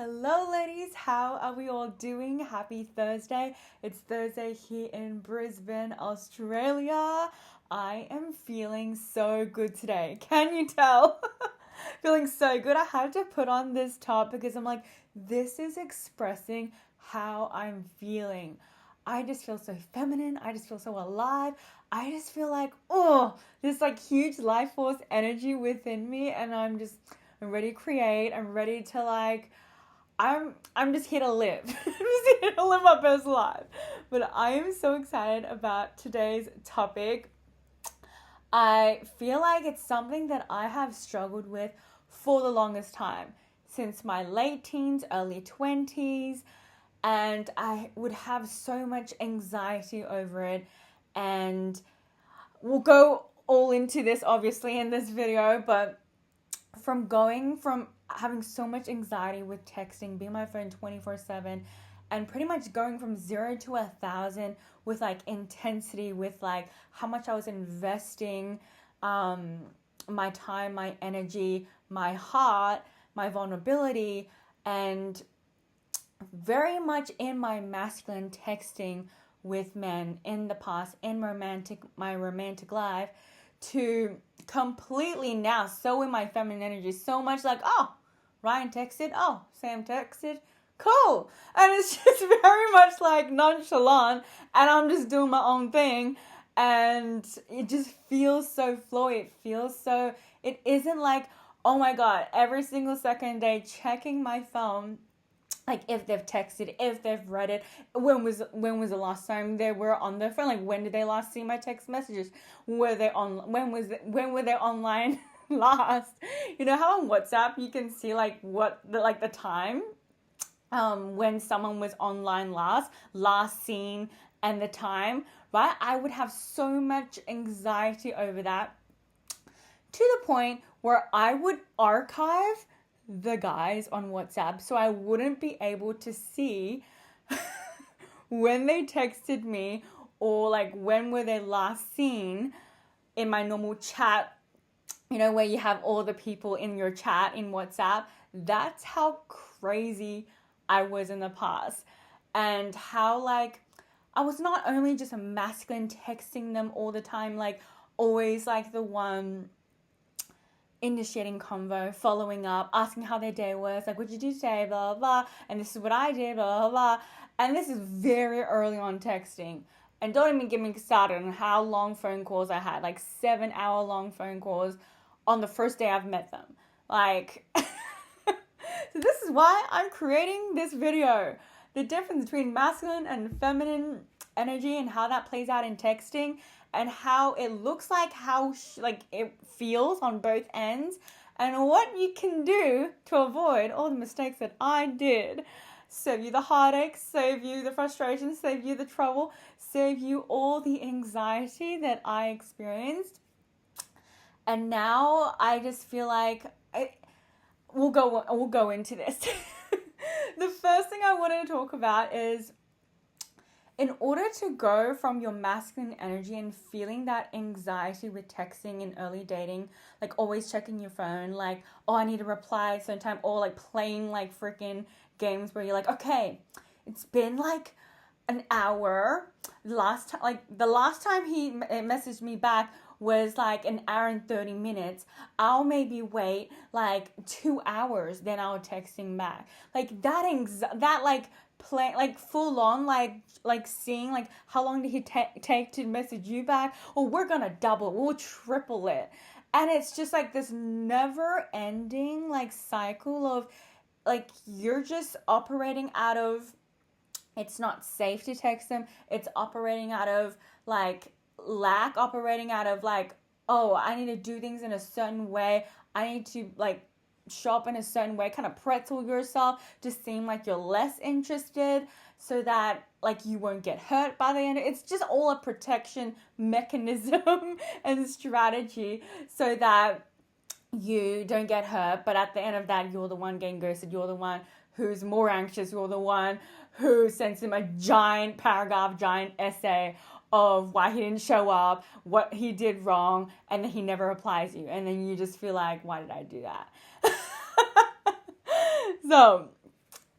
Hello, ladies. How are we all doing? Happy Thursday. It's Thursday here in Brisbane, Australia. I am feeling so good today. Can you tell? Feeling so good. I had to put on this top because I'm like, this is expressing how I'm feeling. I just feel so feminine. I just feel so alive. I just feel like, this like huge life force energy within me, and I'm ready to create. I'm ready to I'm just here to live. I'm just here to live my best life. But I am so excited about today's topic. I feel like it's something that I have struggled with for the longest time, since my late teens, early 20s, and I would have so much anxiety over it. And we'll go all into this obviously in this video, but from having so much anxiety with texting, being on my phone 24/7, and pretty much going from 0 to 1,000 with like intensity, with like how much I was investing my time, my energy, my heart, my vulnerability, and very much in my masculine texting with men in the past, in my romantic life, to completely now so in my feminine energy, so much like, oh, Ryan texted, oh, Sam texted, cool. And it's just very much like nonchalant, and I'm just doing my own thing, and it just feels so flowy. It isn't like, oh my God, every single second day checking my phone, like if they've texted, if they've read it, when was the last time they were on their phone? Like, when did they last see my text messages? When were they online last? You know how on WhatsApp you can see like the time when someone was online last seen, and the time, right? I would have so much anxiety over that, to the point where I would archive the guys on WhatsApp so I wouldn't be able to see when they texted me, or like when were they last seen in my normal chat, where you have all the people in your chat in WhatsApp. That's how crazy I was in the past, and how like I was not only just a masculine texting them all the time, like always like the one initiating convo, following up, asking how their day was, like, what'd you do today, blah, blah, blah, and this is what I did, blah, blah, blah. And this is very early on texting. And don't even get me started on how long phone calls I had, like 7-hour long phone calls on the first day I've met them. Like, so this is why I'm creating this video. The difference between masculine and feminine energy, and how that plays out in texting, and how it looks like, how it feels on both ends, and what you can do to avoid all the mistakes that I did. Save you the heartache, save you the frustration, save you the trouble, save you all the anxiety that I experienced. And now I just feel like we'll go into this. The first thing I wanted to talk about is, in order to go from your masculine energy and feeling that anxiety with texting in early dating, like always checking your phone, like, oh, I need to reply at a certain time, or like playing like freaking games where you're like, okay, it's been like an hour. The last time he messaged me back was like an hour and 30 minutes. I'll maybe wait like 2 hours, then I'll text him back. Like that play, like full on, like seeing like how long did he take to message you back, or we're gonna double, we'll triple it. And it's just like this never ending like cycle of like, you're just operating out of, it's not safe to text them, it's operating out of like lack, operating out of like, oh, I need to do things in a certain way, I need to like shop in a certain way, kind of pretzel yourself to seem like you're less interested, so that like you won't get hurt by the end. It's just all a protection mechanism and strategy, so that you don't get hurt, but at the end of that, you're the one getting ghosted, you're the one who's more anxious, you're the one who sends him a giant paragraph, giant essay of why he didn't show up, what he did wrong, and then he never replies you, and then you just feel like, why did I do that? So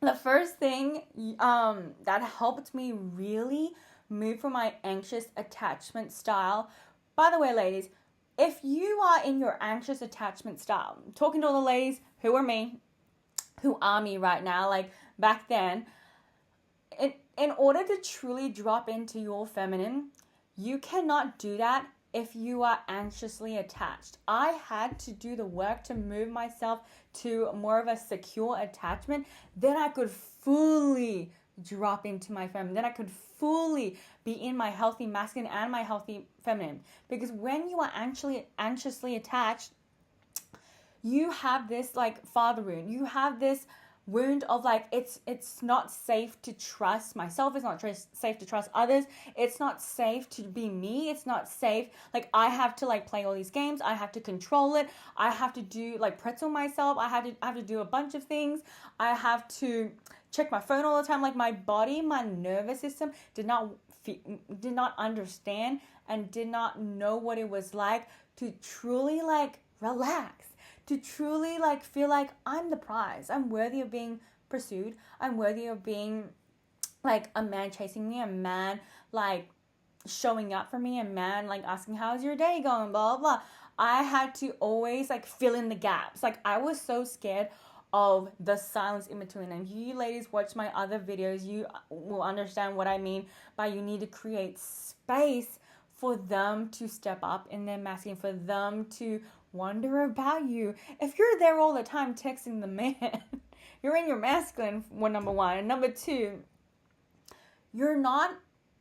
the first thing that helped me really move from my anxious attachment style. By the way, ladies, if you are in your anxious attachment style, talking to all the ladies who are me right now, like back then, in order to truly drop into your feminine, you cannot do that if you are anxiously attached. I had to do the work to move myself to more of a secure attachment. Then I could fully drop into my feminine. Then I could fully be in my healthy masculine and my healthy feminine. Because when you are anxiously attached, you have this like father wound. You have this wound of like it's not safe to trust myself, it's not safe to trust others, it's not safe to be me, it's not safe, like I have to like play all these games, I have to control it, I have to do like pretzel myself, I have to do a bunch of things, I have to check my phone all the time. Like my body, my nervous system did not understand and did not know what it was like to truly like relax, to truly like feel like I'm the prize, I'm worthy of being pursued, I'm worthy of being like a man chasing me, a man like showing up for me, a man like asking how's your day going, blah blah blah. I had to always like fill in the gaps. Like I was so scared of the silence in between. And you ladies watch my other videos, you will understand what I mean by you need to create space for them to step up in their masculine, for them to wonder about you. If you're there all the time texting the man, you're in your masculine, number one. And number two, you're not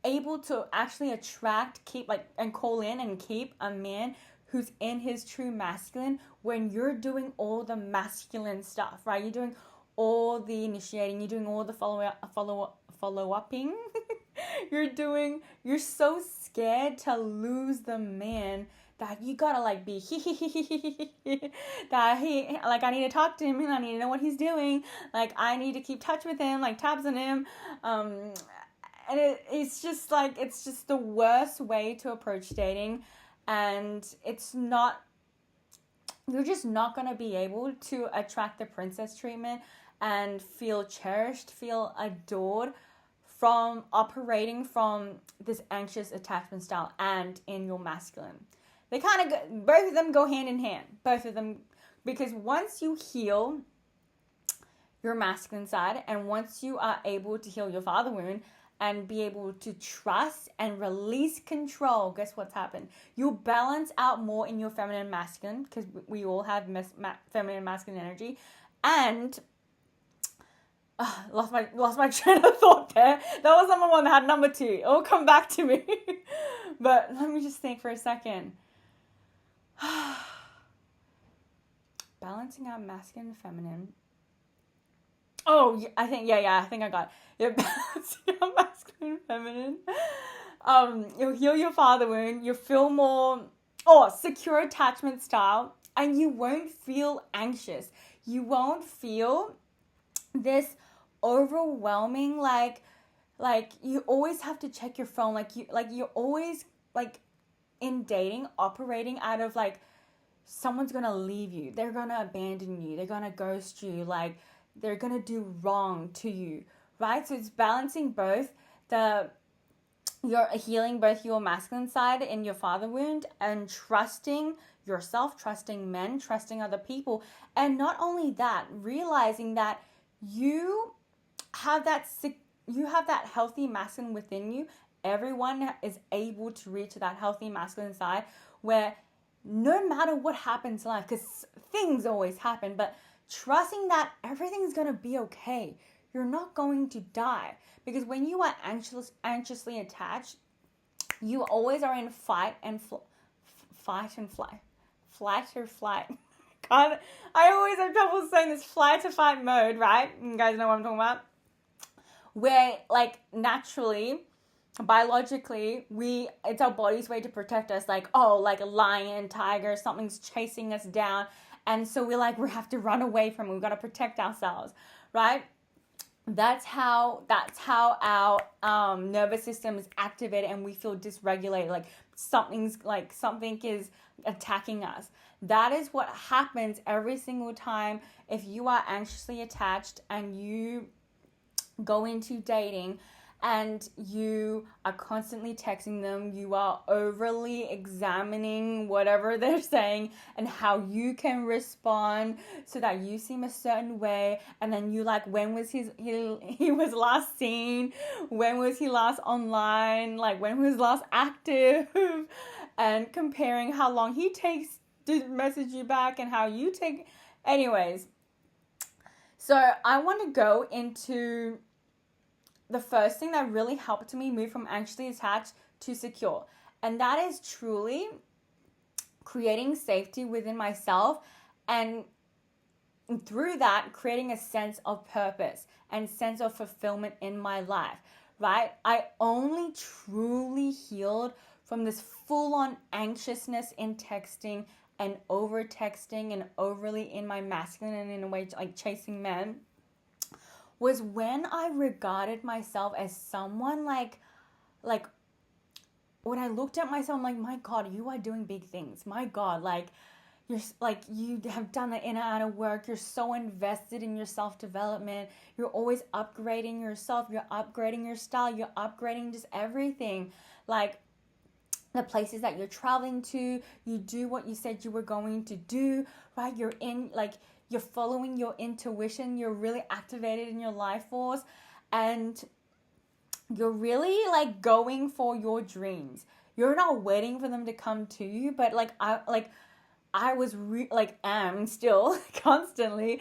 able to actually attract, keep like, and call in and keep a man who's in his true masculine when you're doing all the masculine stuff, right? You're doing all the initiating, you're doing all the follow-upping. You're so scared to lose the man that you gotta like be that he like I need to talk to him and I need to know what he's doing, like I need to keep touch with him, like tabs on him, and it's just the worst way to approach dating, and you're just not gonna be able to attract the princess treatment and feel cherished, feel adored from operating from this anxious attachment style and in your masculine. They kind of both of them go hand in hand. Both of them, because once you heal your masculine side and once you are able to heal your father wound and be able to trust and release control, guess what's happened? You'll balance out more in your feminine and masculine, because we all have feminine and masculine energy. And lost my train of thought there. That was number one. That had number two. It'll come back to me. But let me just think for a second. Balancing out masculine and feminine. Oh, I think I got it. Balancing out masculine and feminine. You'll heal your father wound. You'll feel more secure attachment style, and you won't feel anxious. You won't feel this overwhelming like you always have to check your phone, you're always like in dating operating out of like someone's gonna leave you, they're gonna abandon you, they're gonna ghost you, like they're gonna do wrong to you, right? So it's balancing both you're healing both your masculine side in your father wound and trusting yourself, trusting men, trusting other people. And not only that, realizing that you have that healthy masculine within you. Everyone is able to reach that healthy masculine side where no matter what happens in life, because things always happen, but trusting that everything's going to be okay. You're not going to die. Because when you are anxiously attached, you always are in fight or flight. God, I always have trouble saying this, flight or fight mode, right? You guys know what I'm talking about? Where, like, naturally, biologically, it's our body's way to protect us. Like, like a lion, tiger, something's chasing us down. And so we have to run away from it. We've got to protect ourselves, right? That's how our nervous system is activated and we feel dysregulated. Like something is attacking us. That is what happens every single time if you are anxiously attached and you go into dating and you are constantly texting them, you are overly examining whatever they're saying and how you can respond so that you seem a certain way, and then you like, when was he was last seen, when was he last online, like when was last active, and comparing how long he takes to message you back and how you take. Anyways, so I want to go into the first thing that really helped me move from anxiously attached to secure. And that is truly creating safety within myself, and through that, creating a sense of purpose and sense of fulfillment in my life, right? I only truly healed from this full-on anxiousness in texting and over texting and overly in my masculine and in a way like chasing men, was when I regarded myself as someone like when I looked at myself, I'm like, my God, you are doing big things. My God, like you're like, you have done the inner outer work. You're so invested in your self-development. You're always upgrading yourself. You're upgrading your style. You're upgrading just everything. Like the places that you're traveling to, you do what you said you were going to do, right? You're following your intuition. You're really activated in your life force, and you're really like going for your dreams. You're not waiting for them to come to you, but I was am still constantly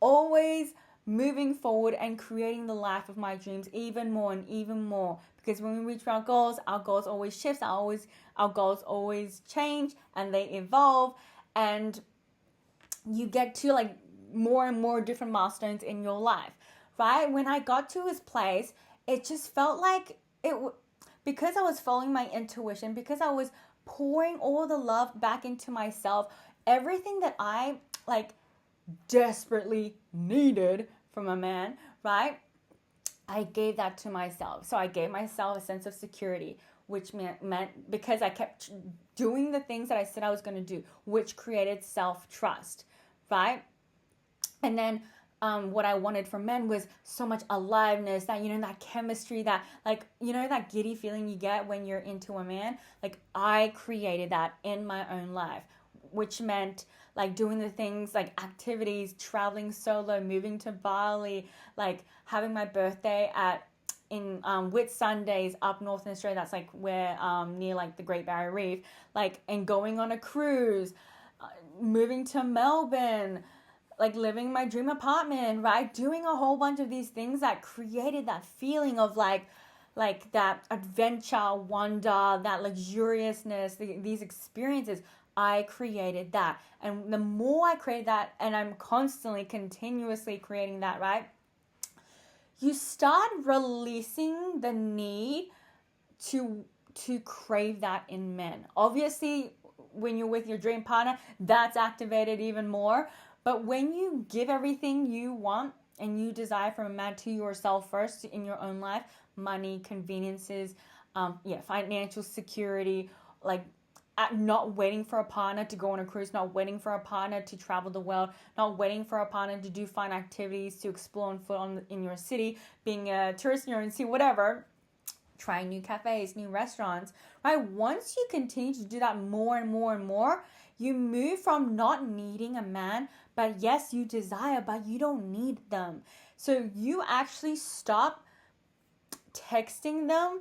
always moving forward and creating the life of my dreams even more and even more. Because when we reach our goals always shift, our goals always change and they evolve, and you get to like more and more different milestones in your life, right? When I got to his place, it just felt like because I was following my intuition, because I was pouring all the love back into myself, everything that I like desperately needed from a man, right? I gave that to myself. So I gave myself a sense of security, which meant because I kept doing the things that I said I was going to do, which created self-trust, right? And then what I wanted from men was so much aliveness, that, that chemistry, that that giddy feeling you get when you're into a man. Like I created that in my own life, which meant like doing the things like activities, traveling solo, moving to Bali, like having my birthday in Whitsundays up north in Australia. That's like where near like the Great Barrier Reef, like, and going on a cruise, moving to Melbourne, like living my dream apartment, right? Doing a whole bunch of these things that created that feeling of like that adventure, wonder, that luxuriousness, these experiences. I created that. And the more I create that, and I'm constantly, continuously creating that, right? You start releasing the need to crave that in men. Obviously, when you're with your dream partner, that's activated even more. But when you give everything you want and you desire from a man to yourself first in your own life, money, conveniences, financial security, like not waiting for a partner to go on a cruise, not waiting for a partner to travel the world, not waiting for a partner to do fun activities, to explore on foot in your city, being a tourist in your own city, whatever, trying new cafes, new restaurants, right? Once you continue to do that more and more and more, you move from not needing a man, but yes, you desire, but you don't need them. So you actually stop texting them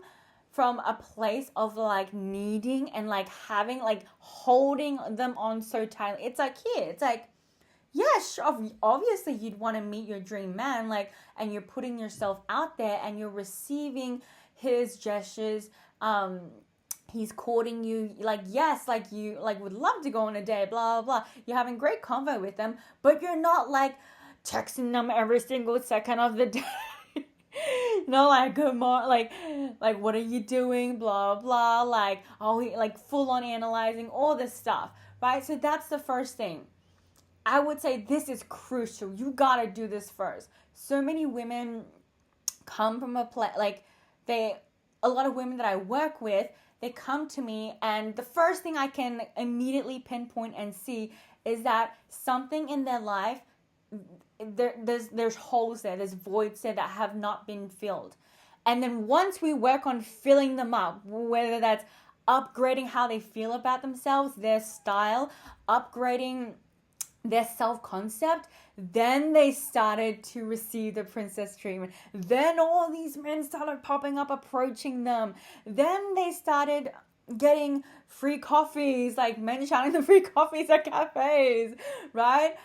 from a place of like needing and like having, like holding them on so tightly. It's like, here, it's like, yeah, sure, obviously you'd want to meet your dream man, like, and you're putting yourself out there and you're receiving his gestures. He's courting you, like, yes, like you like would love to go on a date, blah, blah, blah. You're having great convo with them, but you're not like texting them every single second of the day. Like good morning, like what are you doing, blah blah, like full on analyzing all this stuff, right? So that's the first thing. I would say this is crucial. You gotta do this first. So many women come from a place a lot of women that I work with, they come to me and the first thing I can immediately pinpoint and see is that something in their life there's holes there, there's voids there that have not been filled. And then once we work on filling them up, whether that's upgrading how they feel about themselves, their style, upgrading their self-concept, then they started to receive the princess treatment. Then all these men started popping up, approaching them. Then they started getting free coffees, like men shouting the free coffees at cafes, right?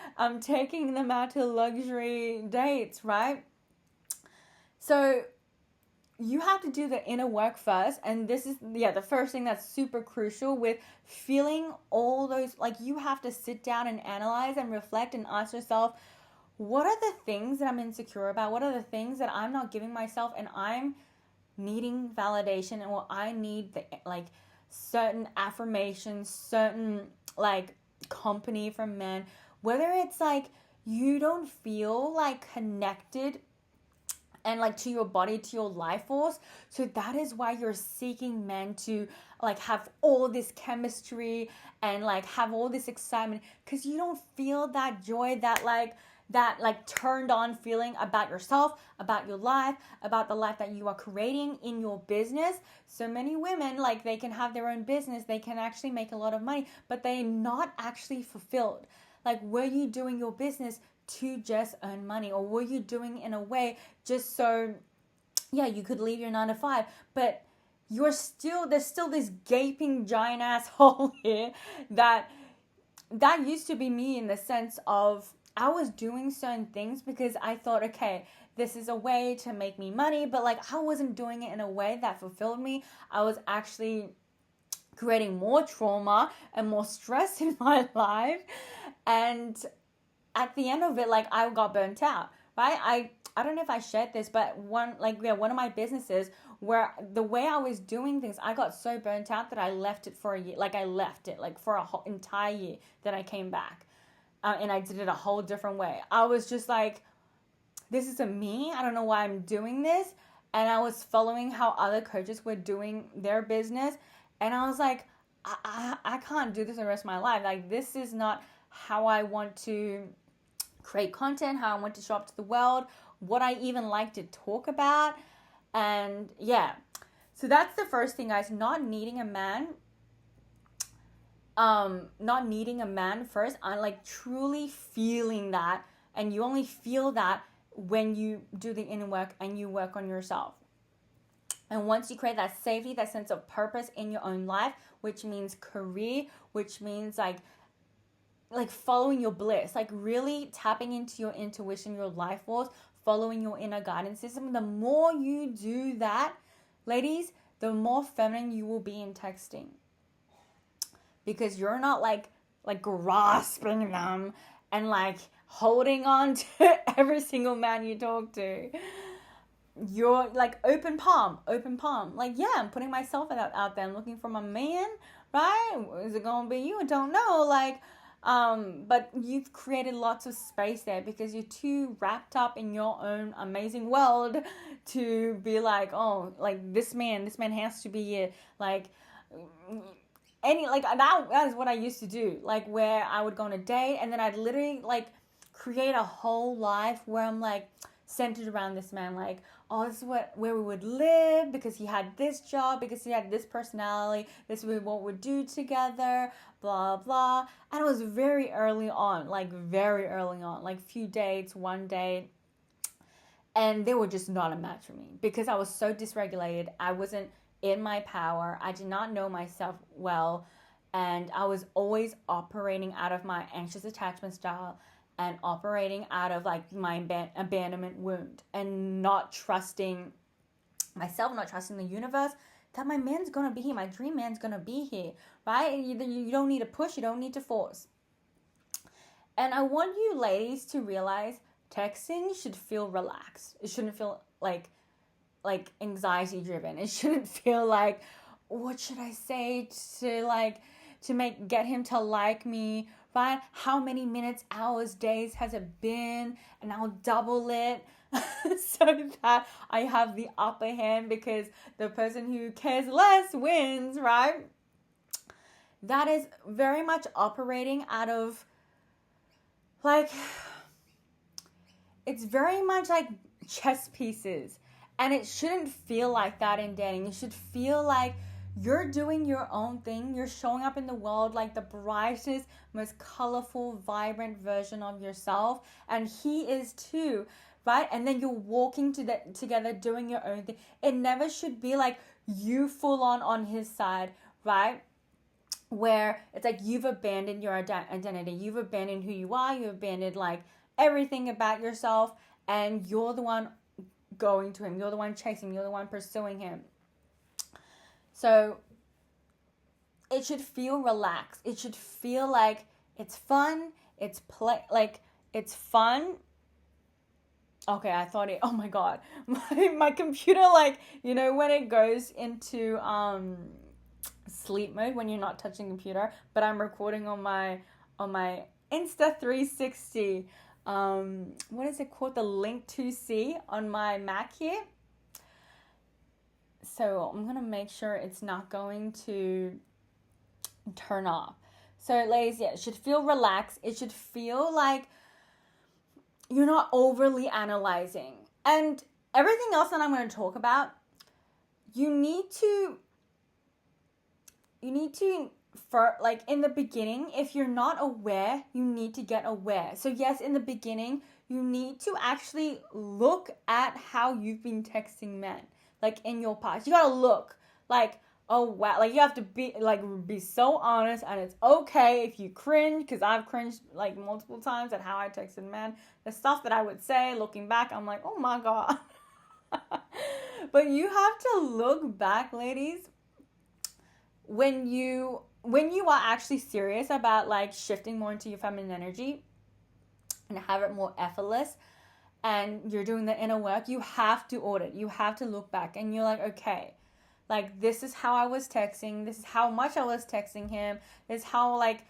Taking them out to luxury dates, right? So you have to do the inner work first, and this is the first thing that's super crucial with feeling all those. Like, you have to sit down and analyze and reflect and ask yourself, what are the things that I'm insecure about? What are the things that I'm not giving myself and I'm needing validation, and what I need certain affirmations, certain company from men, whether it's you don't feel connected and to your body, to your life force. So that is why you're seeking men to have all this chemistry and have all this excitement, because you don't feel that joy, that turned on feeling about yourself, about your life, about the life that you are creating in your business. So many women, they can have their own business, they can actually make a lot of money, but they're not actually fulfilled. Were you doing your business to just earn money, or were you doing it in a way just so you could leave your 9 to 5, but there's still this gaping giant ass hole here that used to be me, in the sense of I was doing certain things because I thought, okay, this is a way to make me money, but I wasn't doing it in a way that fulfilled me. I was actually creating more trauma and more stress in my life, and at the end of it, I got burnt out, right? I don't know if I shared this, but one of my businesses, where the way I was doing things, I got so burnt out that I left it for a year. I left it for a whole entire year. Then I came back, and I did it a whole different way. I was just this isn't me. I don't know why I'm doing this. And I was following how other coaches were doing their business, and I was I can't do this the rest of my life. This is not how I want to create content, how I want to show up to the world, what I even like to talk about. And so that's the first thing, guys. Not needing a man first. I truly feeling that, and you only feel that when you do the inner work and you work on yourself. And once you create that safety, that sense of purpose in your own life, which means career, which means following your bliss, really tapping into your intuition, your life force, following your inner guidance system. The more you do that, ladies, the more feminine you will be in texting, because you're not grasping them and holding on to every single man you talk to. You're open palm. I'm putting myself out there. I'm looking for my man, right? Is it gonna be you? I don't know. But you've created lots of space there because you're too wrapped up in your own amazing world to be this man has to be it. That is what I used to do. Where I would go on a date, and then I'd literally create a whole life where I'm centered around this man. This is where we would live, because he had this job, because he had this personality, this is what we'd do together, blah blah. And it was very early on, few dates, one date, and they were just not a match for me, because I was so dysregulated. I wasn't in my power. I did not know myself well, and I was always operating out of my anxious attachment style and operating out of my abandonment wound, and not trusting myself, not trusting the universe that my man's gonna be here, my dream man's gonna be here, right? You don't need to push, you don't need to force. And I want you ladies to realize texting should feel relaxed. It shouldn't feel like anxiety driven. It shouldn't feel what should I say to get him to like me, right? How many minutes, hours, days has it been? And I'll double it so that I have the upper hand, because the person who cares less wins, right? That is very much operating out of it's very much like chess pieces. And it shouldn't feel like that in dating. It should feel like you're doing your own thing. You're showing up in the world like the brightest, most colorful, vibrant version of yourself. And he is too, right? And then you're walking together doing your own thing. It never should be like you full on his side, right? Where it's like you've abandoned your identity. You've abandoned who you are. You've abandoned like everything about yourself. And you're the one going to him. You're the one chasing him. You're the one pursuing him. So it should feel relaxed. It should feel like it's fun. It's it's fun. Okay, I thought it, oh my God, my computer, like, you know, when it goes into sleep mode when you're not touching the computer, but I'm recording on my Insta 360, what is it called? The Link 2C on my Mac here. So I'm going to make sure it's not going to turn off. So ladies, yeah, it should feel relaxed. It should feel like you're not overly analyzing. And everything else that I'm going to talk about, you need to, for like in the beginning, if you're not aware, you need to get aware. So yes, in the beginning, you need to actually look at how you've been texting men, like in your past. You got to look like, oh wow, like you have to be so honest, and it's okay if you cringe, because I've cringed like multiple times at how I texted men. The stuff that I would say, looking back, I'm like, oh my God. But you have to look back, ladies, when you are actually serious about like shifting more into your feminine energy and have it more effortless, and you're doing the inner work, you have to audit. You have to look back, and you're like, okay, like this is how I was texting. This is how much I was texting him. This is how like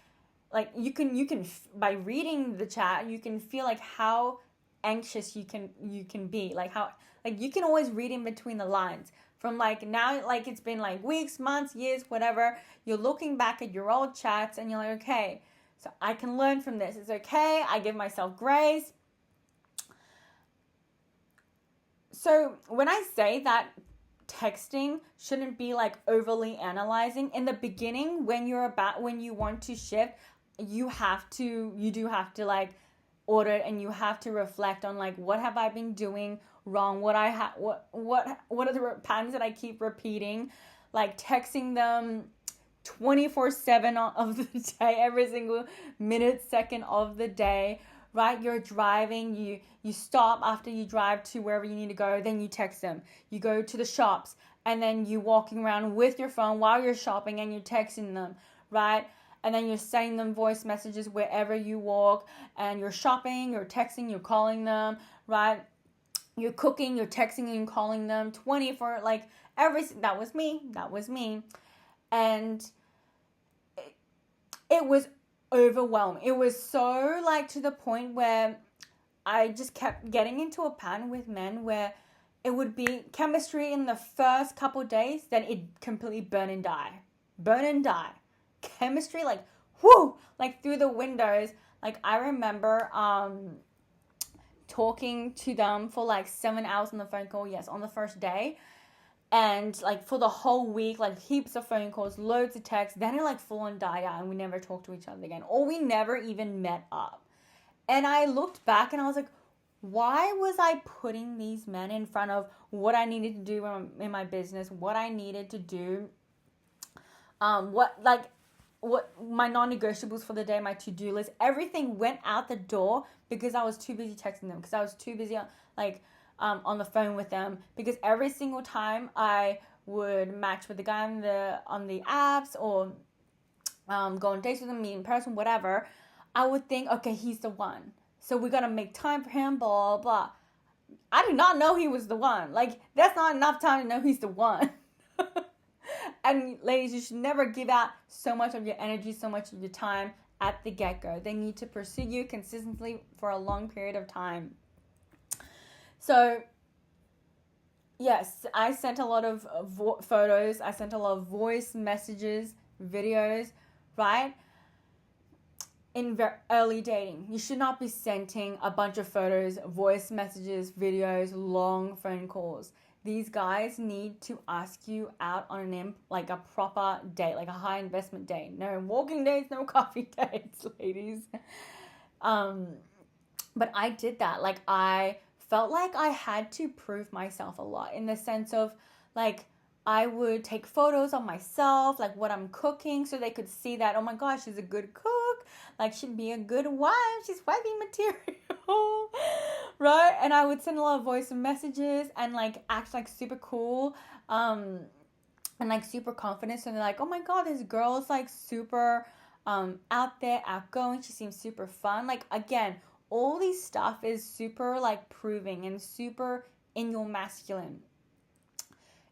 you can by reading the chat, you can feel like how anxious you can be, like how like you can always read in between the lines. From like now, like it's been like weeks, months, years, whatever. You're looking back at your old chats and you're like, okay, so I can learn from this. It's okay. I give myself grace. So when I say that texting shouldn't be like overly analyzing, in the beginning, when you want to shift, you do have to like audit, and you have to reflect on like, what have I been doing wrong? What are the patterns that I keep repeating? Like texting them 24/7 of the day, every single minute, second of the day, right? You're driving, you stop after you drive to wherever you need to go, then you text them. You go to the shops, and then you walking around with your phone while you're shopping, and you're texting them, right? And then you're sending them voice messages wherever you walk, and you're shopping, you're texting, you're calling them, right? You're cooking, you're texting and calling them 24, like that was me. And it was overwhelming. It was so like to the point where I just kept getting into a pattern with men where it would be chemistry in the first couple of days, then it completely burn and die. Chemistry, like, whoo, like through the windows. Like I remember talking to them for like 7 hours on the phone call, yes, on the first day. And like for the whole week, like heaps of phone calls, loads of texts. Then it like full on died out, and we never talked to each other again. Or we never even met up. And I looked back and I was like, why was I putting these men in front of what I needed to do in my business, what I needed to do, what my non-negotiables for the day, my to-do list, everything went out the door because I was too busy texting them, because I was too busy on the phone with them, because every single time I would match with the guy on the apps, or go on dates with him, meet in person, whatever, I would think, okay, he's the one, so we gotta make time for him, blah, blah. I did not know he was the one. Like, that's not enough time to know he's the one. And ladies, you should never give out so much of your energy, so much of your time at the get-go. They need to pursue you consistently for a long period of time. So, yes, I sent a lot of photos. I sent a lot of voice messages, videos, right? in early dating, you should not be sending a bunch of photos, voice messages, videos, long phone calls. These guys need to ask you out on like a proper date, like a high investment date. No walking dates, no coffee dates, ladies. But I did that. Like, I felt like I had to prove myself a lot, in the sense of, like, I would take photos of myself, like what I'm cooking, so they could see that, oh my gosh, she's a good cook. Like, she'd be a good wife. She's wifey material. Right? And I would send a lot of voice messages and, like, act like super cool. And, like, super confident. So they're like, oh my God, this girl is, like, super out there, outgoing. She seems super fun. Like, again, all these stuff is super, like, proving and super in your masculine.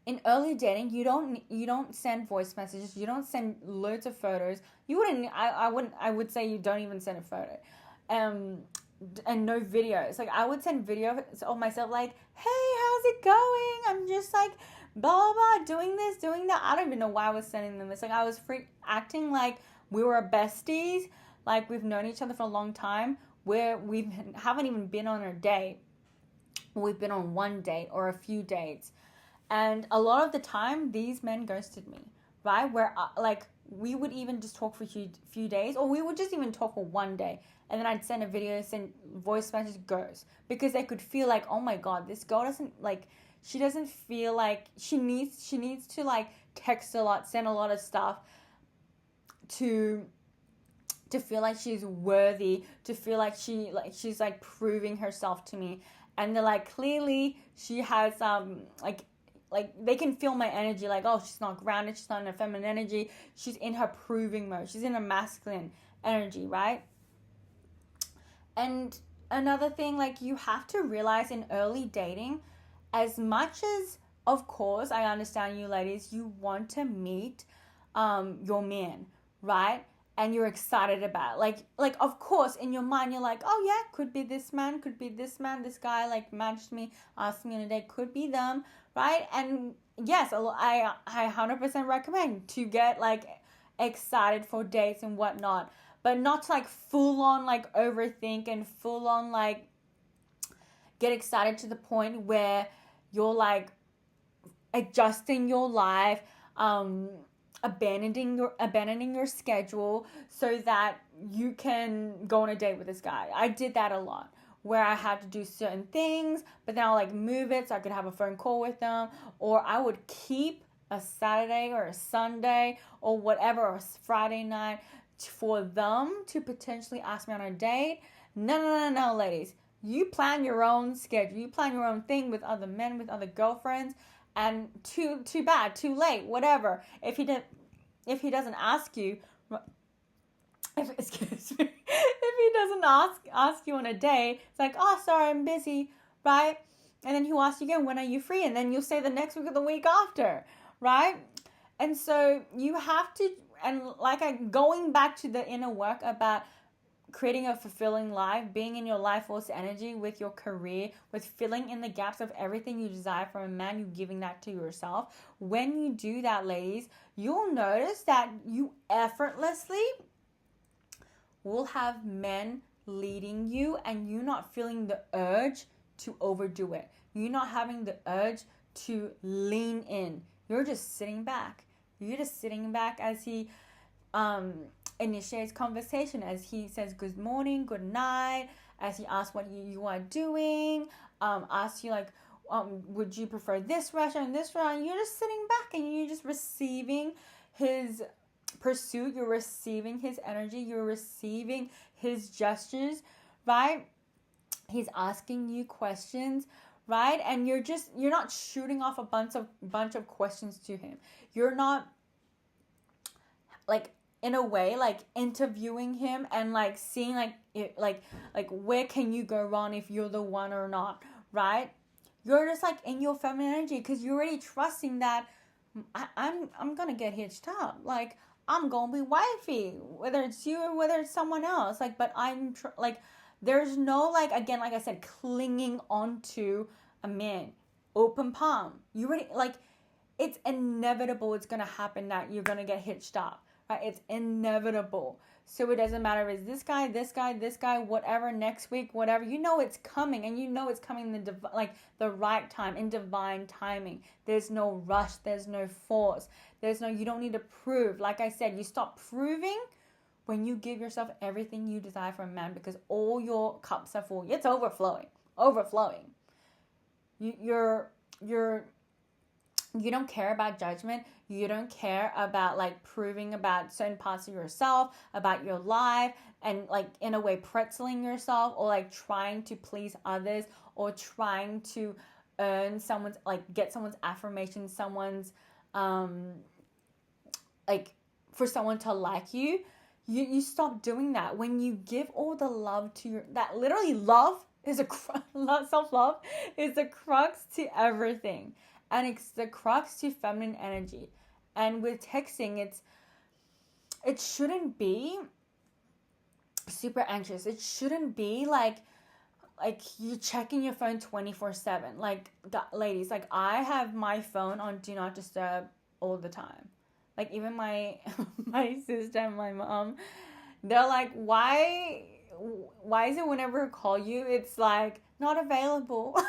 In early dating, you don't send voice messages. You don't send loads of photos. You wouldn't. I would say you don't even send a photo, and no videos. Like, I would send videos of myself, like, hey, how's it going? I'm just like blah blah blah, doing this, doing that. I don't even know why I was sending them this. Like, I was acting like we were besties, like we've known each other for a long time, where we haven't even been on a date. We've been on one date or a few dates. And a lot of the time, these men ghosted me, right? Where, like, we would even just talk for a few days, or we would just even talk for one day. And then I'd send a video, send voice message, goes. Because they could feel like, oh my God, this girl doesn't, like, she doesn't feel like, she needs to, like, text a lot, send a lot of stuff to feel like she's worthy, to feel like she's, like, proving herself to me. And they're like, clearly she has, like, they can feel my energy, like, oh, she's not grounded, she's not in her feminine energy, she's in her proving mode, she's in her masculine energy, right? And another thing, like, you have to realize in early dating, as much as, of course, I understand you ladies, you want to meet your man, right? And you're excited about it. Like, of course, in your mind, you're like, oh yeah, could be this man, this guy, like, matched me, asked me on a date, could be them, right? And yes, I 100% recommend to get, like, excited for dates and whatnot, but not to, like, full on, like, overthink and full on, like, get excited to the point where you're, like, adjusting your life, abandoning your schedule so that you can go on a date with this guy. I did that a lot, where I had to do certain things, but then I'll, like, move it so I could have a phone call with them, or I would keep a Saturday or a Sunday or whatever, or a Friday night for them to potentially ask me on a date. No, ladies. You plan your own schedule. You plan your own thing with other men, with other girlfriends. And too bad, too late, whatever. If he doesn't ask you, if he doesn't ask you on a date, it's like, oh, sorry, I'm busy, right? And then he'll ask you again, when are you free? And then you'll say the next week or the week after, right? And so you have to, and like, going back to the inner work about creating a fulfilling life, being in your life force energy with your career, with filling in the gaps of everything you desire from a man, you giving that to yourself. When you do that, ladies, you'll notice that you effortlessly will have men leading you, and you not feeling the urge to overdo it. You're not having the urge to lean in. You're just sitting back. You're just sitting back as he initiates conversation, as he says good morning, good night, as he asks what you are doing, asks you, like, would you prefer this restaurant, this restaurant? You're just sitting back and you're just receiving his pursuit, you're receiving his energy, you're receiving his gestures, right? He's asking you questions, right? And you're not shooting off a bunch of questions to him. You're not, like, in a way, like, interviewing him and, like, seeing, like where can you go wrong if you're the one or not, right? You're just, like, in your feminine energy, because you're already trusting that I'm gonna get hitched up, like, I'm gonna be wifey, whether it's you or whether it's someone else, like, but I'm like, there's no, like, again, like I said, clinging onto a man, open palm. You already, like, it's inevitable, it's gonna happen that you're gonna get hitched up, right? It's inevitable. So it doesn't matter if it's this guy, whatever, next week, whatever. You know it's coming, and you know it's coming the right time, in divine timing. There's no rush. There's no force. You don't need to prove. Like I said, you stop proving when you give yourself everything you desire from a man, because all your cups are full. It's overflowing. You don't care about judgment. You don't care about like proving about certain parts of yourself, about your life, and like in a way pretzeling yourself, or like trying to please others, or trying to earn someone's, like get someone's affirmation, someone's like for someone to like you. You stop doing that when you give all the love to that literally love is self-love is the crux to everything. And it's the crux to feminine energy. And with texting, it shouldn't be super anxious. It shouldn't be like you checking your phone 24/7. Like, ladies, like I have my phone on do not disturb all the time. Like even my sister and my mom, they're like, why is it whenever I call you, it's like not available?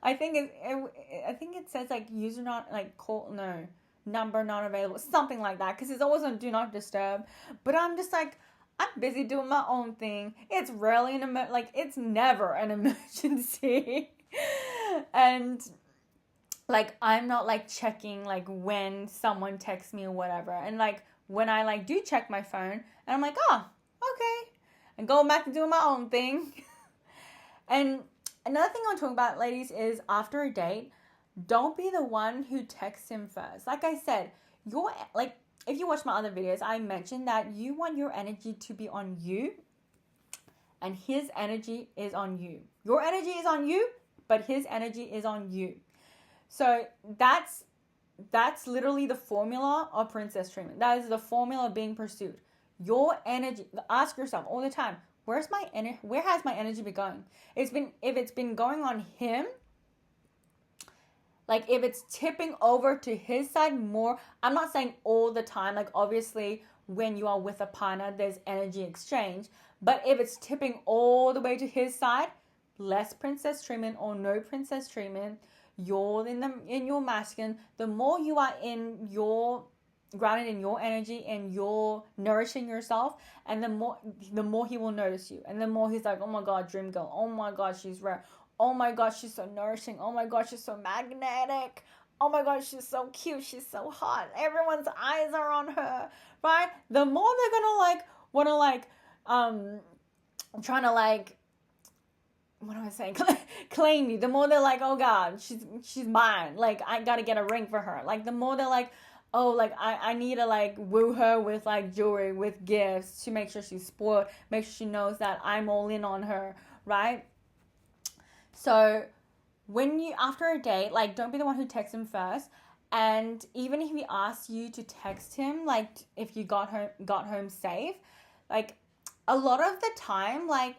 I think it says like user not like call, no, number not available, something like that, because it's always on do not disturb. But I'm just like, I'm busy doing my own thing. It's rarely it's never an emergency. And like I'm not like checking like when someone texts me or whatever. And like when I like do check my phone, and I'm like, oh, okay, and go back to doing my own thing. And another thing I'm talking about, ladies, is after a date, don't be the one who texts him first. Like I said, if you watch my other videos, I mentioned that you want your energy to be on you, and his energy is on you. Your energy is on you, but his energy is on you. So that's literally the formula of princess treatment. That is the formula being pursued. Your energy. Ask yourself all the time, where has my energy been going? If it's been going on him, like if it's tipping over to his side more, I'm not saying all the time, like obviously when you are with a partner, there's energy exchange, but if it's tipping all the way to his side, less princess treatment or no princess treatment, you're in your masculine. The more you are in your grounded in your energy and you're nourishing yourself, and the more he will notice you, and the more he's like, oh my god, dream girl, oh my god, she's rare, oh my god, she's so nourishing, oh my god, she's so magnetic, oh my god, she's so cute, she's so hot, everyone's eyes are on her, right? The more they're gonna like want to like trying to like, what am I saying? Claim you. The more they're like, oh god, she's mine. Like I gotta get a ring for her. Like the more they're like, oh, like I need to like woo her with like jewelry, with gifts to make sure she's spoiled, make sure she knows that I'm all in on her, right? So when you after a date, like don't be the one who texts him first. And even if he asks you to text him, like if you got home safe, like a lot of the time, like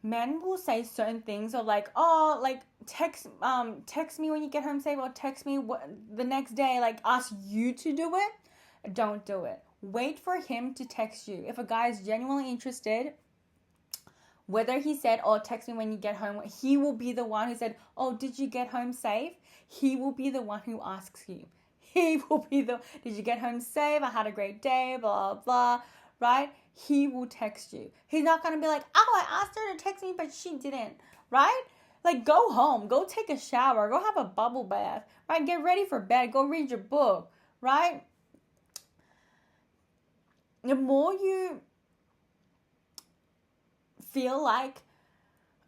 men will say certain things of like, oh, like text me when you get home safe, or text me the next day, like ask you to do it. Don't do it. Wait for him to text you. If a guy is genuinely interested, whether he said, oh, text me when you get home, he will be the one who said, oh, did you get home safe? He will be the one who asks you. He will be did you get home safe? I had a great day, blah, blah, right? He will text you. He's not going to be like, oh, I asked her to text me, but she didn't, right? Like, go home. Go take a shower. Go have a bubble bath, right? Get ready for bed. Go read your book, right? The more you feel like,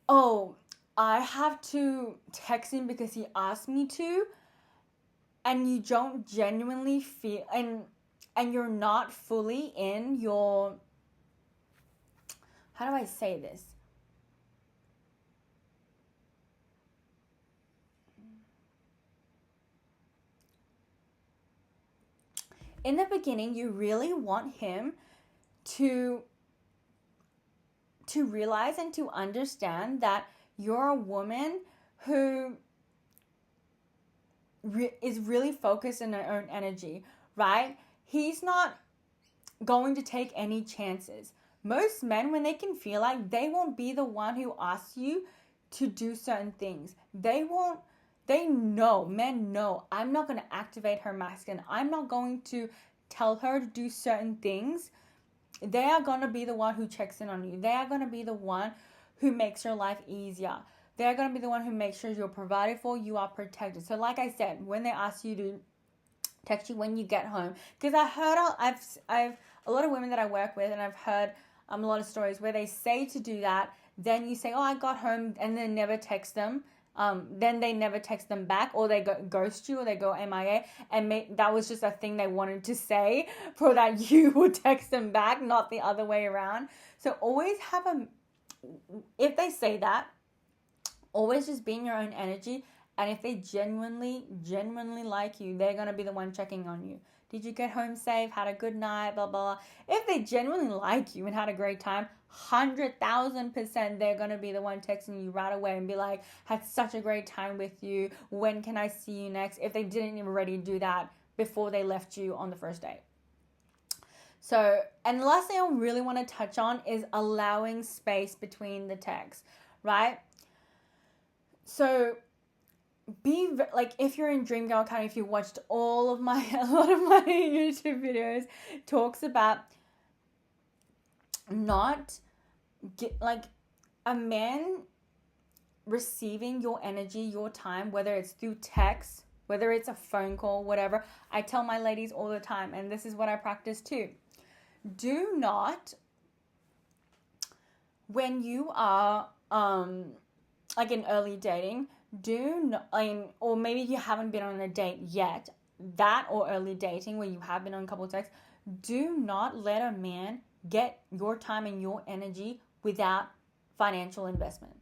oh, I have to text him because he asked me to, and you don't genuinely feel, and you're not fully in your, how do I say this? In the beginning, you really want him to realize and to understand that you're a woman who is really focused on her own energy, right? he's not going to take any chances. Most men, when they can feel like, they won't be the one who asks you to do certain things. Men know, I'm not going to activate her masculine. I'm not going to tell her to do certain things. They are going to be the one who checks in on you. They are going to be the one who makes your life easier. They're going to be the one who makes sure you're provided for, you are protected. So like I said, when they ask you to text you when you get home, because I've a lot of women that I work with, and I've heard a lot of stories where they say to do that, then you say, oh, I got home, and then never text them. Then they never text them back, or they ghost you, or they go MIA, and that was just a thing they wanted to say for that you would text them back, not the other way around. So always if they say that, always just be in your own energy. And if they genuinely like you, they're going to be the one checking on you. Did you get home safe? Had a good night? Blah, blah, blah. If they genuinely like you and had a great time, 100,000% they're going to be the one texting you right away and be like, had such a great time with you. When can I see you next? If they didn't already do that before they left you on the first date. So, and the last thing I really want to touch on is allowing space between the texts, right? So, if you're in Dream Girl Academy, if you watched a lot of my YouTube videos, talks about a man receiving your energy, your time, whether it's through text, whether it's a phone call, whatever. I tell my ladies all the time, and this is what I practice too. Do not, when you are in early dating, or maybe you haven't been on a date yet, that or early dating where you have been on a couple of texts, do not let a man get your time and your energy without financial investment.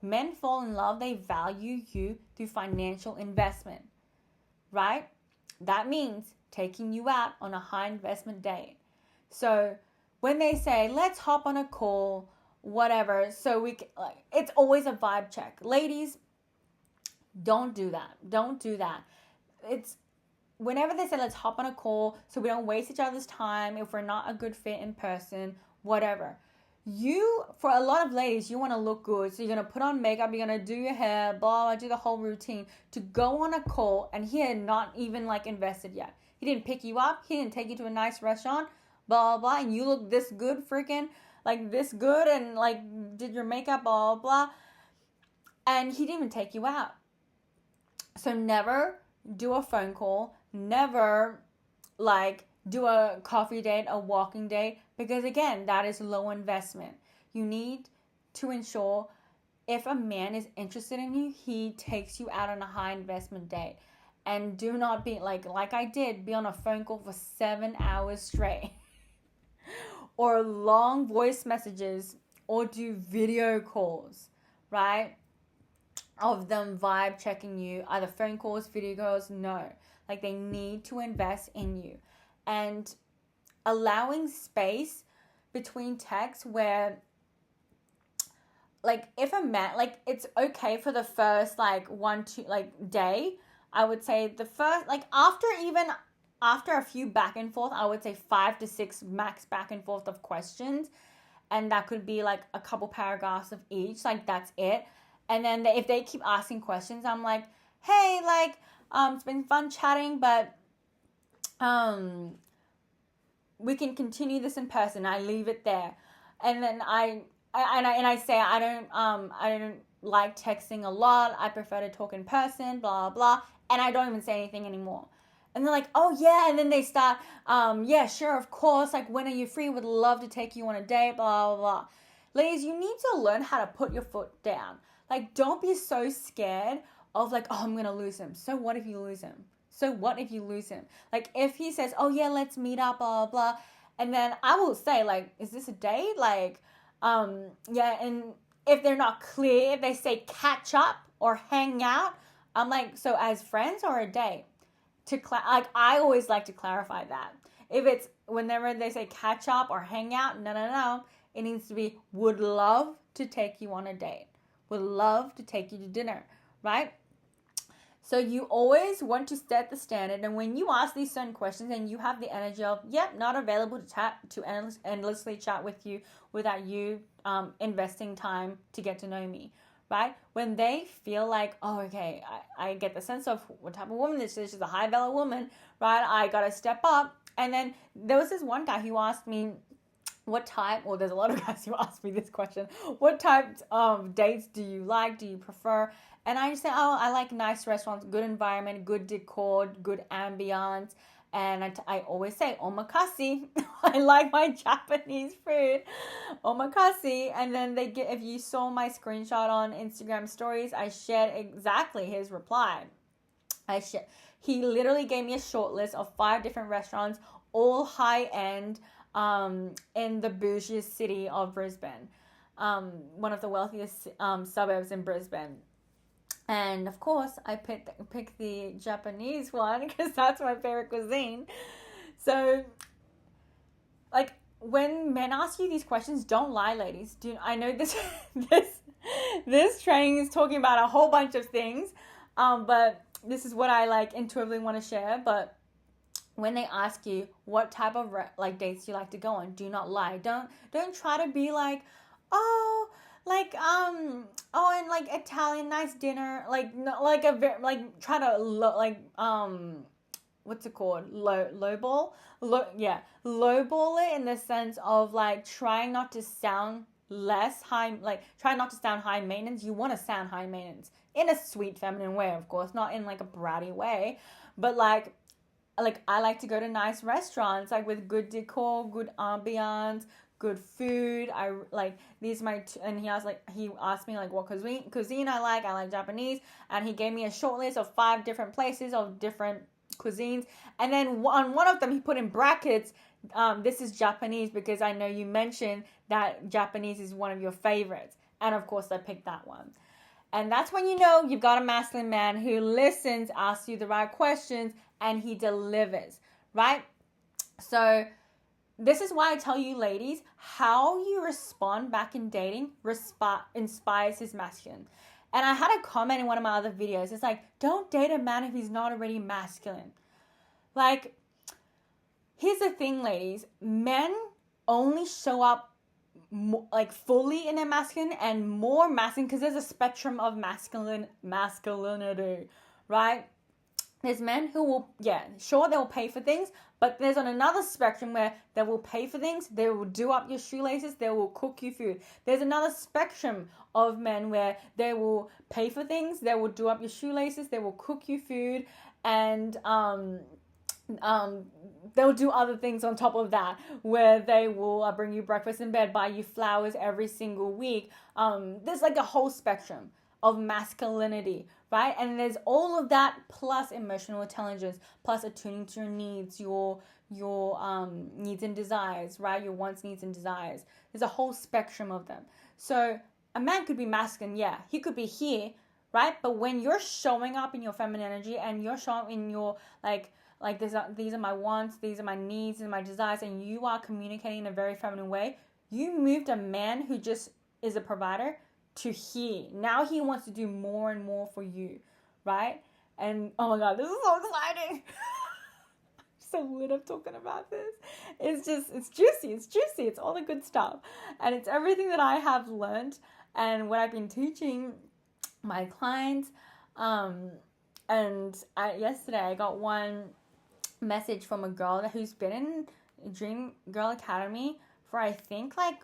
Men fall in love, they value you through financial investment, right? That means taking you out on a high investment date. So when they say, let's hop on a call, whatever, so we can, it's always a vibe check. Ladies, don't do that. It's whenever they say, let's hop on a call so we don't waste each other's time, if we're not a good fit in person, whatever. For a lot of ladies, you want to look good, so you're going to put on makeup, you're going to do your hair, blah, blah, do the whole routine to go on a call, and he had not even invested yet. He didn't pick you up, he didn't take you to a nice restaurant, blah, blah, blah, and you look this good, freaking, this good, and did your makeup, blah, blah, blah, and he didn't even take you out. So never do a phone call, never do a coffee date, a walking date, because again, that is low investment. You need to ensure if a man is interested in you, he takes you out on a high investment date. And do not be like I did, be on a phone call for 7 hours straight. Or long voice messages, or do video calls, right? Of them vibe checking you, either phone calls, video calls, no. They need to invest in you. And allowing space between texts where, if a man, it's okay for the first, day, I would say the first, after a few back and forth, I would say 5 to 6 max back and forth of questions. And that could be, a couple paragraphs of each, that's it. And then if they keep asking questions, I'm like, hey, it's been fun chatting, but we can continue this in person. I leave it there. And then I say I don't like texting a lot. I prefer to talk in person, blah, blah. And I don't even say anything anymore. And they're like, oh, yeah. And then they start, yeah, sure, of course. When are you free? Would love to take you on a date, blah, blah, blah. Ladies, you need to learn how to put your foot down. Don't be so scared of oh, I'm going to lose him. So what if you lose him? If he says, oh, yeah, let's meet up, blah, blah, blah. And then I will say, is this a date? Yeah. And if they're not clear, if they say catch up or hang out, I'm like, so as friends or a date? I always like to clarify that. If it's whenever they say catch up or hang out, no. It needs to be would love to take you on a date. Would love to take you to dinner, right? So you always want to set the standard, and when you ask these certain questions and you have the energy of, yep, not available to chat, to endlessly chat with you without you investing time to get to know me, right? When they feel like, oh, okay, I get the sense of what type of woman this is. She's a high value woman, right? I got to step up. And then there was this one guy who asked me, what type, or there's a lot of guys who ask me this question, what types of dates do you like, do you prefer? And I just say, oh, I like nice restaurants, good environment, good decor, good ambiance. And I always say omakase. I like my Japanese food, omakase. And then if you saw my screenshot on Instagram stories, I shared exactly his reply. He literally gave me a short list of 5 different restaurants, all high end, in the bougie city of Brisbane, one of the wealthiest suburbs in Brisbane. And of course, I picked the Japanese one because that's my favorite cuisine. So, like, when men ask you these questions, don't lie, ladies. I know this training is talking about a whole bunch of things, but this is what I like intuitively want to share. But when they ask you what type of dates you like to go on, do not lie. Don't try to be like, oh, like and like Italian nice dinner, like no, like a very, like try to what's it called, lowball it in the sense of like trying not to sound less high, like try not to sound high maintenance. You want to sound high maintenance in a sweet feminine way, of course, not in like a bratty way, but like I like to go to nice restaurants, like with good decor, good ambiance, good food. I like these and he asked me like what cuisine I like Japanese, and he gave me a short list of 5 different places of different cuisines, and then on one of them he put in brackets, this is Japanese because I know you mentioned that Japanese is one of your favorites, and of course I picked that one. And that's when you know you've got a masculine man who listens, asks you the right questions, and he delivers, right? So this is why I tell you, ladies, how you respond back in dating inspires his masculine. And I had a comment in one of my other videos. It's like, don't date a man if he's not already masculine. Like, here's the thing, ladies. Men only show up like fully in their masculine and more masculine because there's a spectrum of masculinity, right? There's men who will, they'll pay for things, but there's on another spectrum where they will pay for things, they will do up your shoelaces, they will cook you food. There's another spectrum of men where they will pay for things, they will do up your shoelaces, they will cook you food, and they'll do other things on top of that, where they will bring you breakfast in bed, buy you flowers every single week. There's like a whole spectrum of masculinity, right? And there's all of that plus emotional intelligence, plus attuning to your needs, your needs and desires, right? Your wants, needs, and desires. There's a whole spectrum of them. So a man could be masculine, he could be here, right? But when you're showing up in your feminine energy and you're showing up in your these are my wants, these are my needs and my desires, and you are communicating in a very feminine way, you moved a man who just is a provider to here. Now he wants to do more and more for you, right? And oh my God, this is so exciting. I'm so lit up talking about this. It's juicy. It's all the good stuff. And it's everything that I have learned and what I've been teaching my clients. Yesterday I got one message from a girl who's been in Dream Girl Academy for I think like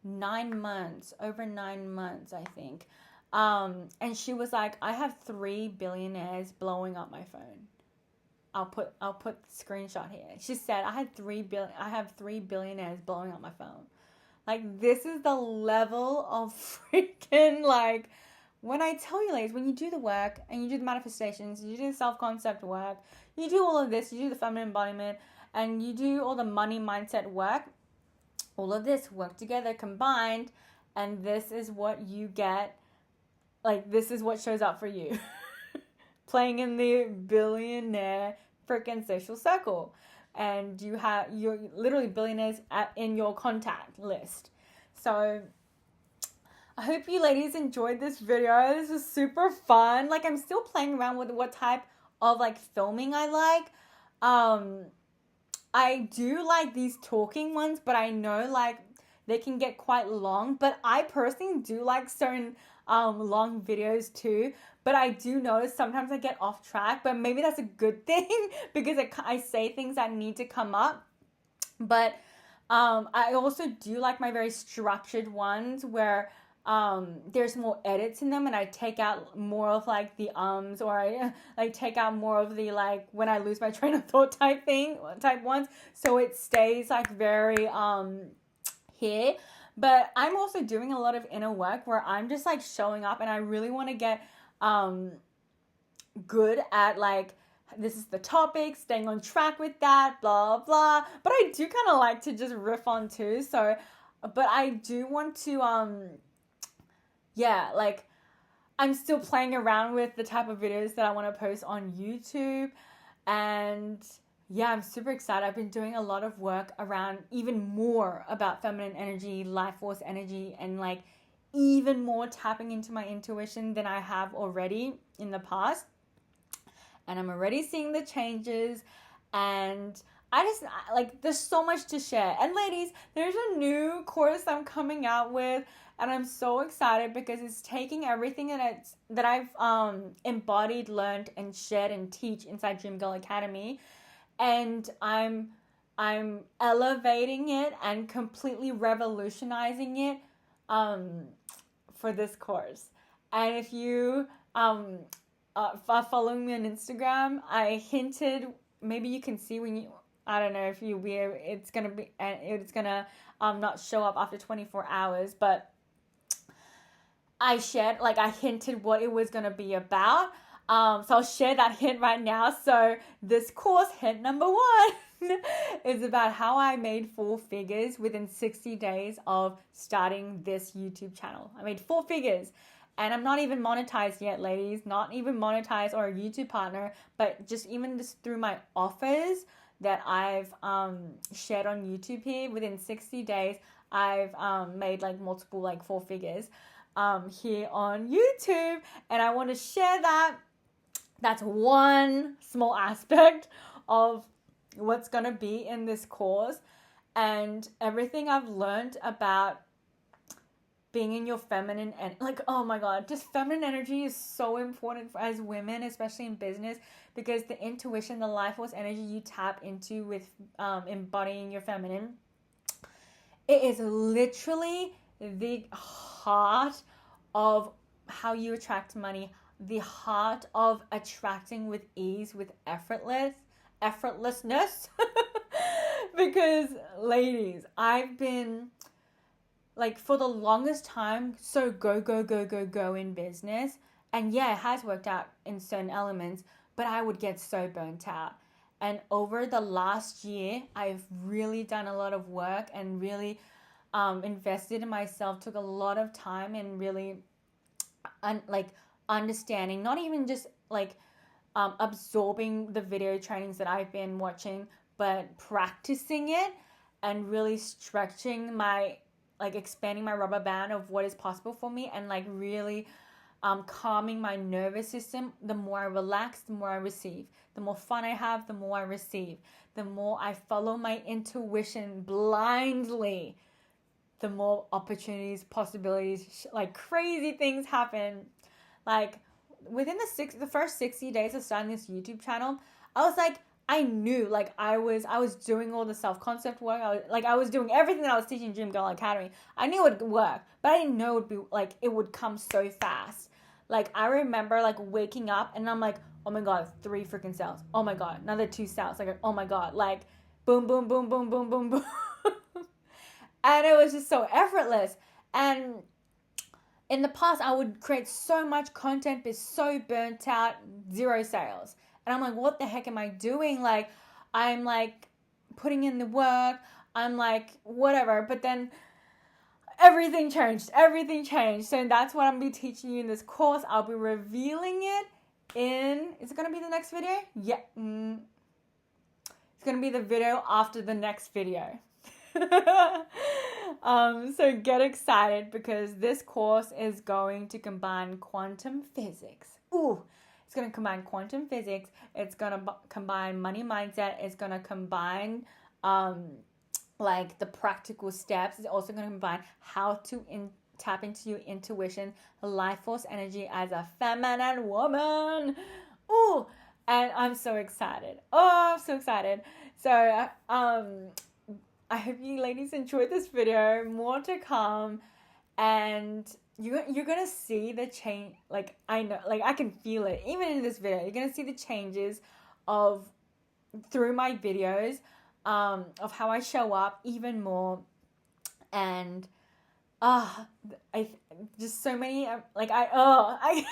9 months, over 9 months, I think. And she was like, I have 3 billionaires blowing up my phone. I'll put the screenshot here. She said, I have 3 billionaires blowing up my phone. Like, this is the level of freaking, like, when I tell you, ladies, when you do the work and you do the manifestations, you do the self-concept work, you do all of this, you do the feminine embodiment, and you do all the money mindset work, all of this work together combined, and this is what you get. Like, this is what shows up for you. Playing in the billionaire freaking social circle. And you're literally billionaires in your contact list. So I hope you ladies enjoyed this video. This was super fun. Like, I'm still playing around with what type of like filming I like. I do like these talking ones, but I know like they can get quite long. But I personally do like certain long videos too. But I do notice sometimes I get off track, but maybe that's a good thing because I say things that need to come up. But I also do like my very structured ones where there's more edits in them, and I take out more of like the or I like take out more of the like when I lose my train of thought type ones, so it stays like very here. But I'm also doing a lot of inner work where I'm just like showing up, and I really want to get good at like, this is the topic, staying on track with that, blah blah. But I do kind of like to just riff on too. So, but I do want to like I'm still playing around with the type of videos that I want to post on YouTube. And yeah, I'm super excited. I've been doing a lot of work around even more about feminine energy, life force energy, and like even more tapping into my intuition than I have already in the past. And I'm already seeing the changes, and I just like, there's so much to share. And ladies, there's a new course I'm coming out with, and I'm so excited because it's taking everything that I've embodied, learned, and shared and teach inside Dream Girl Academy, and I'm elevating it and completely revolutionizing it for this course. And if you following me on Instagram, I hinted, maybe you can see when you, I don't know if you wear, it's gonna not show up after 24 hours, but I shared, like I hinted what it was gonna be about. So I'll share that hint right now. So this course, hint number 1, is about how I made 4 figures within 60 days of starting this YouTube channel. I made 4 figures. And I'm not even monetized yet, ladies. Not even monetized or a YouTube partner, but just through my offers that I've shared on YouTube here, within 60 days, I've made like multiple like 4 figures here on YouTube. And I want to share that. That's one small aspect of what's going to be in this course, and everything I've learned about being in your feminine, and like, oh my god, just feminine energy is so important as women, especially in business, because the intuition, the life force energy you tap into with embodying your feminine, it is literally the heart of how you attract money, the heart of attracting with ease, with effortlessness. Because ladies, I've been like for the longest time so go in business, and yeah, it has worked out in certain elements, but I would get so burnt out. And over the last year, I've really done a lot of work and really invested in myself, took a lot of time, and really understanding, not even just like absorbing the video trainings that I've been watching, but practicing it and really stretching my, like expanding my rubber band of what is possible for me, and like really calming my nervous system. The more I relax, the more I receive. The more fun I have, the more I receive. The more I follow my intuition blindly, the more opportunities, possibilities, like crazy things happen. Like within the first 60 days of starting this YouTube channel, I was like, I knew, like I was doing all the self-concept work. I was doing everything that I was teaching in Dream Girl Academy. I knew it would work, but I didn't know it would be like, it would come so fast. Like I remember like waking up and I'm like, oh my god, 3 freaking sales. Oh my god, another 2 sales. Like, oh my god, like boom, boom, boom, boom, boom, boom, boom. And it was just so effortless. And in the past, I would create so much content, but so burnt out, 0 sales. And I'm like, what the heck am I doing? Like, I'm like putting in the work. I'm like, whatever. But then everything changed. So that's what I'm going to be teaching you in this course. I'll be revealing it is it going to be the next video? Yeah. It's going to be the video after the next video. So get excited because this course is going to combine quantum physics. Ooh, it's going to combine quantum physics. It's going to combine money mindset. It's going to combine like the practical steps. It's also going to combine how to tap into your intuition, life force energy as a feminine woman. Ooh, and I'm so excited. Oh, I'm so excited. So, I hope you ladies enjoyed this video. More to come. And you're going to see the change. Like, I know, like, I can feel it. Even in this video, you're going to see the changes through my videos, of how I show up even more. And, I just so many, like, I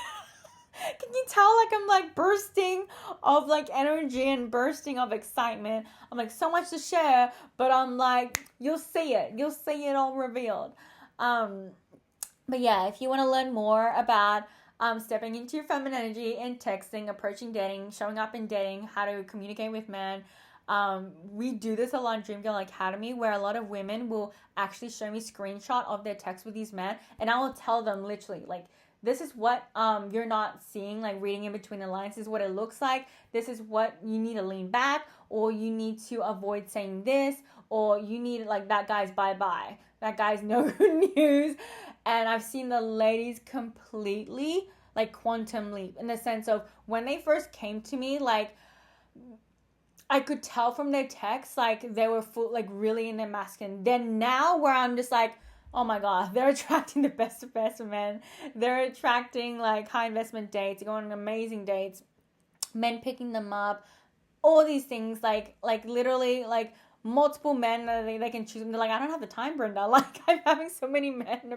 can you tell, like, I'm like bursting of like energy and bursting of excitement. I'm like, so much to share, but I'm like, you'll see it all revealed. But yeah, if you want to learn more about stepping into your feminine energy in texting, approaching dating, showing up in dating, how to communicate with men, we do this a lot in Dream Girl Academy, where a lot of women will actually show me screenshot of their text with these men, and I will tell them literally, like, this is what you're not seeing, like reading in between the lines. This is what it looks like. This is what you need to lean back, or you need to avoid saying this, or you need, like, that guy's bye-bye. That guy's no good news. And I've seen the ladies completely, like, quantum leap, in the sense of when they first came to me, like, I could tell from their texts, like, they were full, like, really in their masculine. Then now where I'm just like, oh my God, they're attracting the best of men. They're attracting, like, high investment dates, going on amazing dates, men picking them up, all these things, like literally, like, multiple men that they can choose. And they're like, I don't have the time, Brenda. Like, I'm having so many men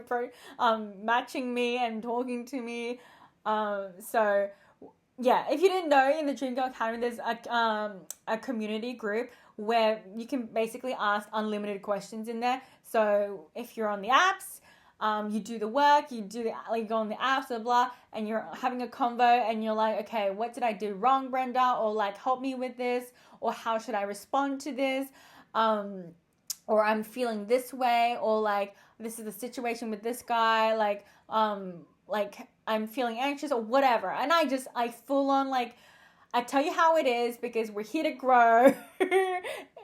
matching me and talking to me. So yeah, if you didn't know, in the Dream Girl Academy, there's a community group where you can basically ask unlimited questions in there. So if you're on the apps, you do the work, you go on the apps, blah, blah, and you're having a convo, and you're like, okay, what did I do wrong, Brenda? Or, like, help me with this, or how should I respond to this? Or I'm feeling this way, or, like, this is the situation with this guy, like I'm feeling anxious, or whatever. And I full on, like, I tell you how it is, because we're here to grow,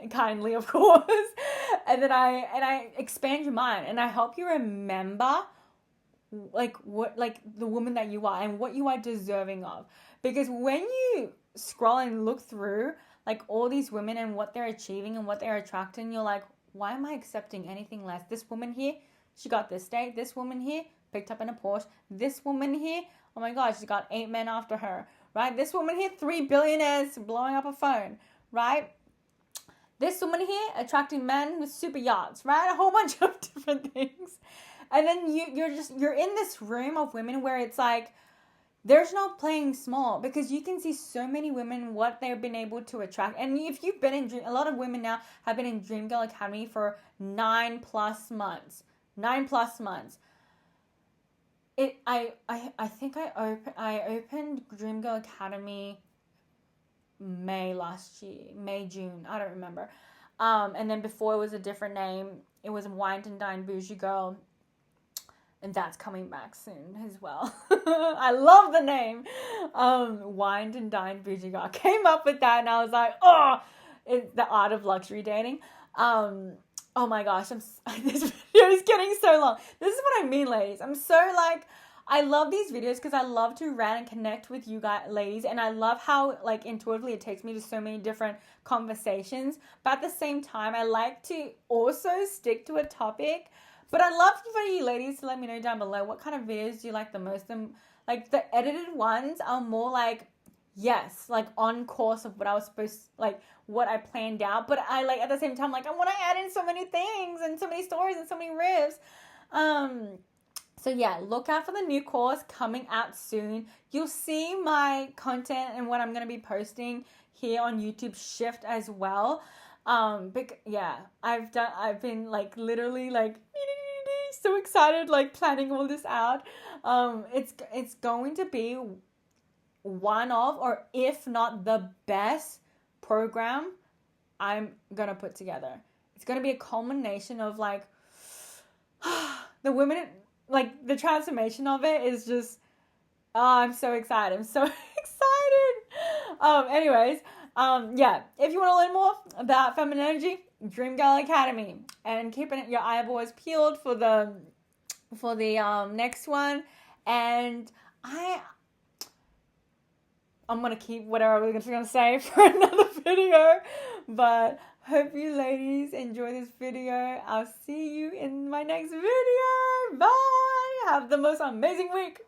kindly, of course. And then I expand your mind, and I help you remember, like, what, like, the woman that you are and what you are deserving of. Because when you scroll and look through, like, all these women and what they're achieving and what they're attracting, you're like, why am I accepting anything less? This woman here, she got this date. This woman here picked up in a Porsche. This woman here, oh my God, she's got 8 men after her. Right? This woman here, 3 billionaires blowing up a phone, right? This woman here, attracting men with super yachts, right? A whole bunch of different things. And then you're in this room of women where it's like, there's no playing small, because you can see so many women, what they've been able to attract. And if you've been in a lot of women now have been in Dream Girl Academy for 9+ months. 9+ months. I think I opened Dream Girl Academy May last year, June, I don't remember. And then before it was a different name. It was Wined and Dined Bougie Girl, and that's coming back soon as well. I love the name, Wined and Dined Bougie Girl. I came up with that, and I was like, oh, it's the art of luxury dating. Oh my gosh, this video is getting so long. This is what I mean, ladies. I'm so, like, I love these videos because I love to rant and connect with you guys, ladies, and I love how, like, intuitively it takes me to so many different conversations. But at the same time, I like to also stick to a topic. But I'd love for you ladies to let me know down below, what kind of videos do you like the most? And, like, the edited ones are more like, yes, like, on course of what I was supposed to, like, what I planned out. But I, like, at the same time, like, I want to add in so many things and so many stories and so many riffs. So yeah, look out for the new course coming out soon. You'll see my content and what I'm going to be posting here on YouTube shift as well. Yeah, I've been, like, literally, like, so excited, like, planning all this out. It's going to be one of, or if not the best program I'm gonna put together. It's going to be a culmination of like the women, like the transformation of it is just, oh, I'm so excited. I'm so excited. Anyways, yeah, if you want to learn more about feminine energy, Dream Girl Academy, and keeping your eyeballs peeled for the next one. And I'm gonna keep whatever I was gonna say for another video, but hope you ladies enjoy this video. I'll see you in my next video. Bye. Have the most amazing week.